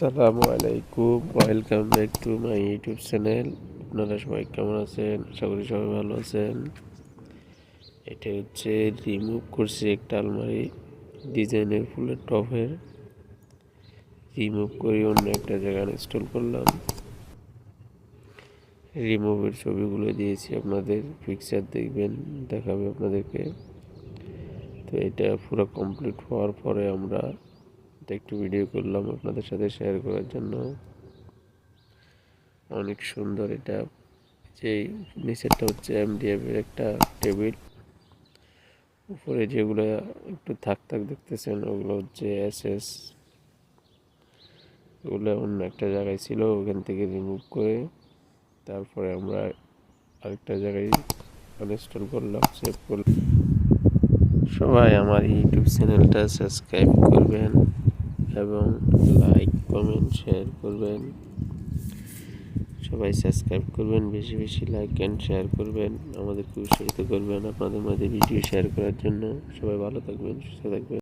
আসসালামু আলাইকুম, welcome back to my YouTube channel. আপনারা সবাই কেমন আছেন? আশা করি সবাই ভালো আছেন। এটা হচ্ছে রিমুভ করছি একটা আলমারি ডিজাইনের ফুলের টপের। রিমুভ করে অন্য একটা জায়গায় ইনস্টল করলাম। রিমুভের ছবিগুলো দিয়েছি আপনাদের, পিকচার দেখবেন, দেখাবে আপনাদেরকে। তো এটা পুরো কমপ্লিট হওয়ার পরে আমরা একটু ভিডিও করলাম আপনাদের সাথে শেয়ার করার জন্য। অনেক সুন্দর এটা। যে নিচেরটা হচ্ছে এমডিএফ এর একটা টেবিল, উপরে যেগুলো একটু থাক দেখতেছেন ওগুলো হচ্ছে এসএস। ওগুলো অন্য একটা জায়গায় ছিল, ওখান থেকে রিমুভ করে তারপরে আমরা আরেকটা জায়গায় ইনস্টল করলাম, সেভ করলাম। সবাই আমার ইউটিউব চ্যানেলটা সাবস্ক্রাইব করবেন এবং লাইক কমেন্ট শেয়ার করবেন। সবাই সাবস্ক্রাইব করবেন, বেশি বেশি লাইক অ্যান্ড শেয়ার করবেন, আমাদেরকে উৎসাহিত করবেন আপনাদের মাঝে ভিডিও শেয়ার করার জন্য। সবাই ভালো থাকবেন, সুস্থ থাকবেন।